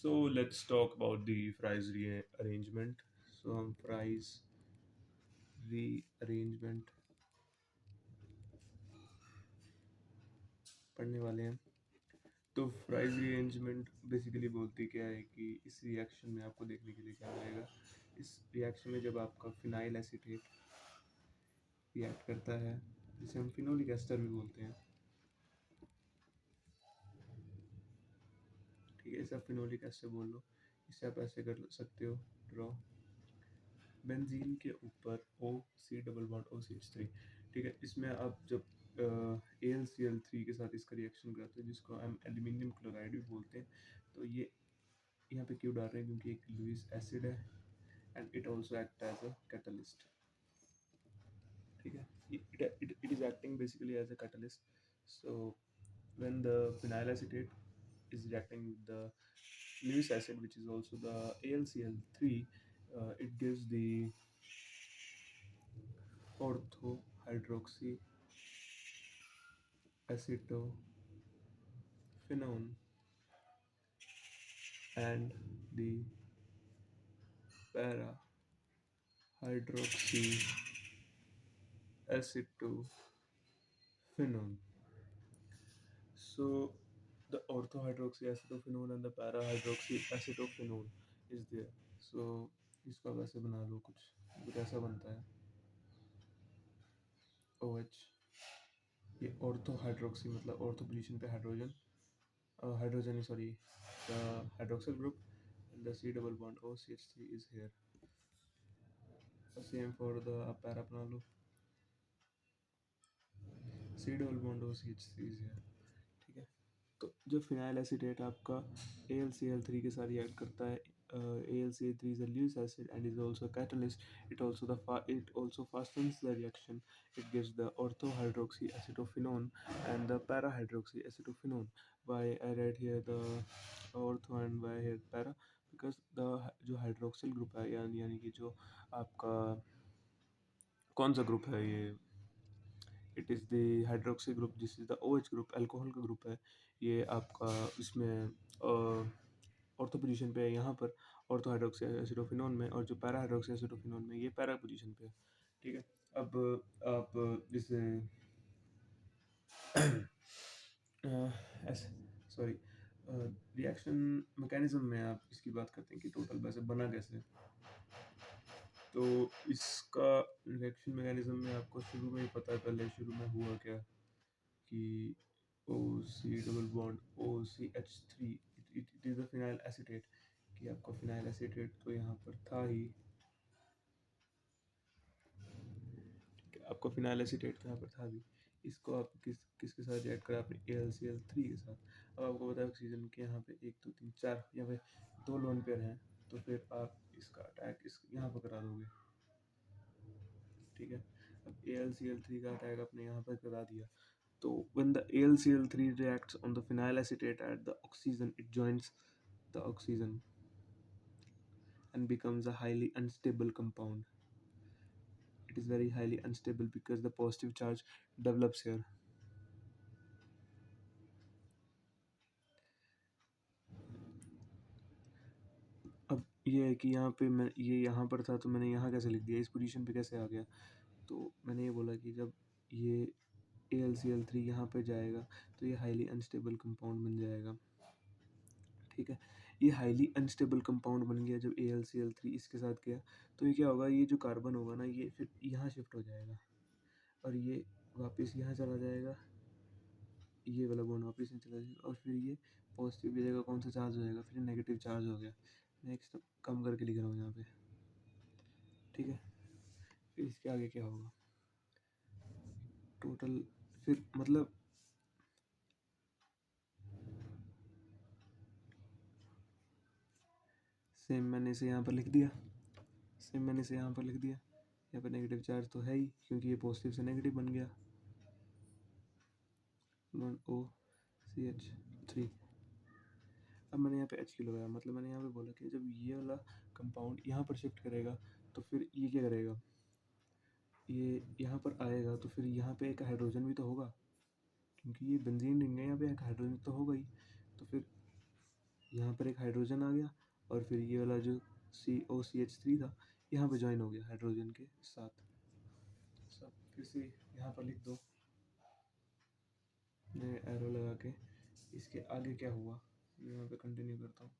So let's talk about the Fries rearrangement. So हम Fries rearrangement पढ़ने वाले हैं। तो Fries rearrangement बेसिकली बोलती क्या है कि इस रिएक्शन में आपको देखने के लिए क्या मिलेगा। इस रिएक्शन में जब आपका फिनाइल एसीटेट रिएक्ट करता है, जिसे हम फिनोलिक एस्टर भी बोलते हैं, ठीक है, इसे आप फिनोलिक एस्टर बोल लो। इसे आप ऐसे कर सकते हो, ड्रॉ बेंजीन के ऊपर O C double bond O C H three. ठीक है, इसमें आप जब A L C L three के साथ इसका रिएक्शन कराते हैं, जिसको हम एल्यूमिनियम क्लोराइड भी बोलते हैं, तो ये यहाँ पे क्यों डाल रहे हैं, क्योंकि एक लुईस एसिड है and it also act as a catalyst. ठीक है, it is acting basically as a catalyst. So when the phenyl acetate is reacting with the Lewis acid, which is also the AlCl3, it gives the orthohydroxy acetophenone and the para hydroxy acetophenone. So the orthohydroxy acetophenone and the para hydroxy acetophenone is there. So इसको आप ऐसे बना लो, कुछ कुछ ऐसा बनता है OH। ये ऑर्थोहाइड्रोक्सी मतलब ऑर्थो पोजीशन पे hydrogen, hydrogen sorry the hydroxyl group, and the C double bond OCH3 is here. The same for the para अपना लो, C double bond OCH3 is here। ठीक है, तो जब फिनाइल एसिटेट आपका AlCl3 के साथ रिएक्ट करता है, AlCl3 is a Lewis acid and is also a catalyst. It also fastens the reaction. It gives the orthohydroxy acetophenone and the parahydroxy acetophenone. Why I write here the ortho and why here para? Because the जो hydroxyl group है, यानी कि जो आपका कौन सा group है ये, it is the hydroxy group, this is the OH group, alcohol का ग्रुप है ये आपका। इसमें ऑर्थो पोजीशन पे है यहाँ पर ऑर्थो हाइड्रोक्सी एसिडोफिनोन में, और जो पैरा हाइड्रोक्सी एसिडोफिनोन में ये पैरा पोजीशन पे है। ठीक है, अब आप इसे ऐसे सॉरी रिएक्शन मैकेनिज्म में आप इसकी बात करते हैं कि टोटल वैसे बना कैसे। तो इसका रिएक्शन मैकेनिज्म में आपको शुरू में ही पता है, पहले शुरू में हुआ क्या कि O C double bond O C H three, it is the phenyl acetate, कि आपका फिनाइल एसीटेट तो यहाँ पर था ही, आपका फिनाइल एसीटेट तो यहाँ पर था भी। इसको आप किसके साथ रिएक्ट करा आपने, AlCl3 के साथ। अब आपको पता है ऑक्सीजन के यहाँ पे 1 2 3 4 यहाँ पे 2 लोन पेयर हैं, तो फिर आप इसका अटैक इस यहाँ पर करा दोगे। ठीक है, अब AlCl3 का अटैक आपने यहाँ पर करा दिया, तो when the AlCl3 reacts on the phenyl acetate at the oxygen, it joins the oxygen and becomes a highly unstable compound. It is very highly unstable because the positive charge develops here. अब ये है कि यहाँ पे मैं ये यहाँ पर था तो मैंने यहाँ कैसे लिख दिया, इस पोजीशन पे कैसे आ गया। तो मैंने ये बोला कि जब ये AlCl3 यहाँ पे जाएगा तो ये हाईली अनस्टेबल कंपाउंड बन जाएगा। ठीक है, ये हाईली अनस्टेबल कंपाउंड बन गया जब AlCl3 इसके साथ गया, तो ये क्या होगा, ये जो कार्बन होगा ना, ये फिर यहाँ शिफ्ट हो जाएगा और ये वापस यहाँ चला जाएगा, ये वाला बॉन्ड वापस यहाँ चला जाएगा, और फिर ये पॉजिटिव की जगह कौन सा चार्ज हो जाएगा, फिर नेगेटिव चार्ज हो गया। नेक्स्ट कम करके लिख रहा हूँ यहाँ पे। ठीक है, फिर इसके आगे क्या होगा टोटल, फिर मतलब सेम मैंने इसे यहाँ पर लिख दिया, सेम मैंने इसे यहाँ पर लिख दिया। यहाँ पर नेगेटिव चार्ज तो है ही, क्योंकि ये पॉजिटिव से नेगेटिव बन गया, OCH3। अब मैंने यहाँ पे H क्यों लगाया, मतलब मैंने यहाँ पे बोला कि जब ये वाला कंपाउंड यहाँ पर शिफ्ट करेगा तो फिर ये क्या करेगा, ये यहाँ पर आएगा तो फिर यहाँ पे एक हाइड्रोजन भी तो होगा, क्योंकि ये बेंजीन रिंग है, यहाँ पे एक हाइड्रोजन तो होगा ही। तो फिर यहाँ पर एक हाइड्रोजन आ गया और फिर ये वाला जो COCH3 था यहाँ पे ज्वाइन हो गया हाइड्रोजन के साथ। सब फिर से यहाँ पर लिख दो, मैं एरो लगा के। इसके आगे क्या हुआ मैं यहाँ पे कंटिन्यू करता हूँ।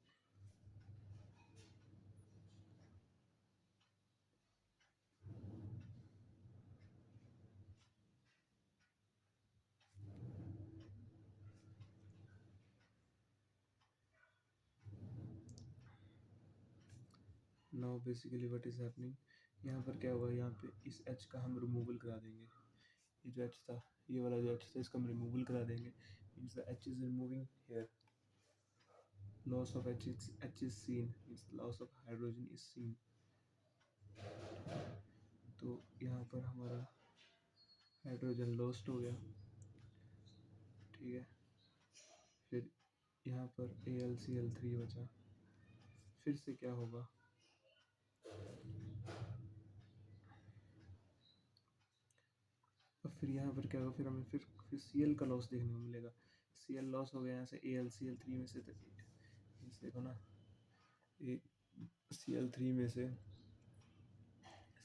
Now basically what is happening, यहाँ पर क्या होगा, यहाँ पे इस H का हम रिमूवल करा देंगे। ये जो H था, ये वाला जो H था, इसका हम रिमूवल करा देंगे। Means the H is removing here, loss of H is seen, means loss of hydrogen is seen। तो यहाँ पर हमारा हाइड्रोजन लॉस्ट हो गया, ठीक है। फिर यहाँ पर AlCl3 बचा। फिर से क्या होगा, और फिर यहाँ पर क्या होगा, फिर हमें फिर Cl का लॉस देखने को मिलेगा। Cl लॉस हो गया यहाँ से AlCl3 में से, तो देखो ना, Cl3 में से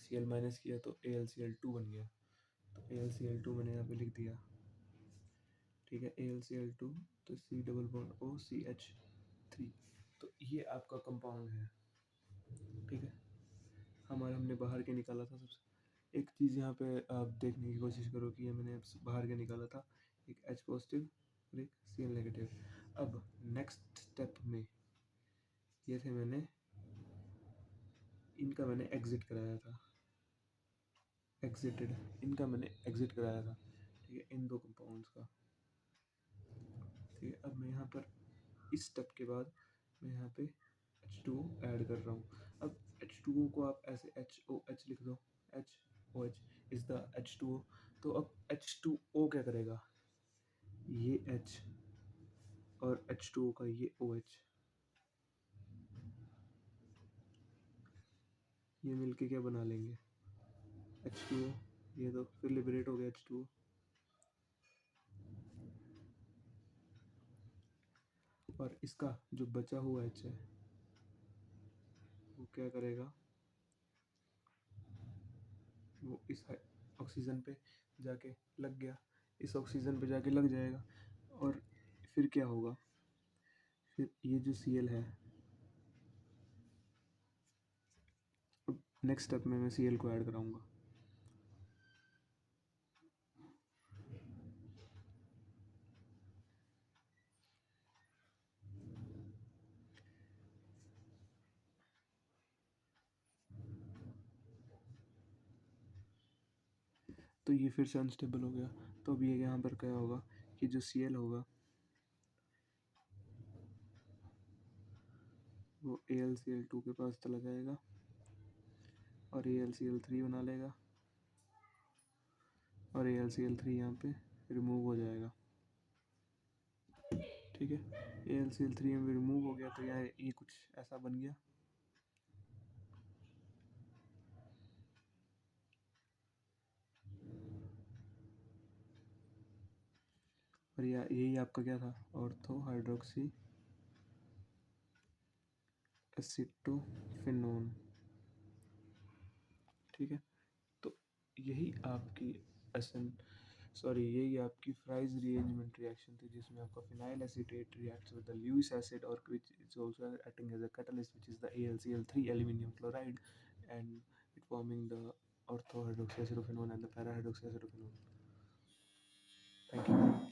Cl माइनस किया तो AlCl2 बन गया। तो AlCl2 मैंने यहाँ पे लिख दिया, ठीक है। AlCl2 तो C डबल बॉन्ड OCH3, तो ये आपका कंपाउंड है, ठीक है। हमने बाहर के निकाला था सबसे। एक चीज़ यहाँ पे आप देखने की कोशिश करो कि ये मैंने बाहर के निकाला था, एक H पॉजिटिव और एक Cl नेगेटिव। अब नेक्स्ट स्टेप में ये थे, इनका मैंने एग्जिट कराया था, इनका मैंने एग्जिट कराया था, ठीक है, इन दो कंपाउंड्स का, ठीक है। अब मैं यहाँ पर इस स्टेप के बाद मैं यहाँ पे H2O ऐड कर रहा हूँ। अब H2O को आप ऐसे HOH लिख दो, HOH इज द H2O। तो अब H2O क्या करेगा, ये H और H2O का ये OH, ये मिलके क्या बना लेंगे, H2O। ये तो फिर लिबरेट हो गया H2O। और इसका जो बचा हुआ H है वो क्या करेगा, वो इस ऑक्सीजन पे जाके लग गया, इस ऑक्सीजन पे जाके लग जाएगा। और फिर क्या होगा, फिर ये जो Cl है, नेक्स्ट स्टेप में मैं Cl को ऐड कराऊंगा। तो ये फिर से अनस्टेबल हो गया। तो अब ये यहाँ पर क्या होगा कि जो Cl होगा वो AlCl2 के पास चला जाएगा और AlCl3 बना लेगा, और AlCl3 यहाँ पे रिमूव हो जाएगा, ठीक है। AlCl3 में रिमूव हो गया, तो यहाँ ये कुछ ऐसा बन गया। और यही आपका क्या था, ऑर्थो हाइड्रोक्सी एसिटोफिनोन, ठीक है। तो यही आपकी यही आपकी फ्राइज रीअरेंजमेंट रिएक्शन थी, जिसमें आपका phenyl acetate reacts with the Lewis acid और which is also acting as a catalyst which is the AlCl3 aluminium chloride and it forming the ortho hydroxy acidophenones and the para hydroxy acidophenones। Thank you.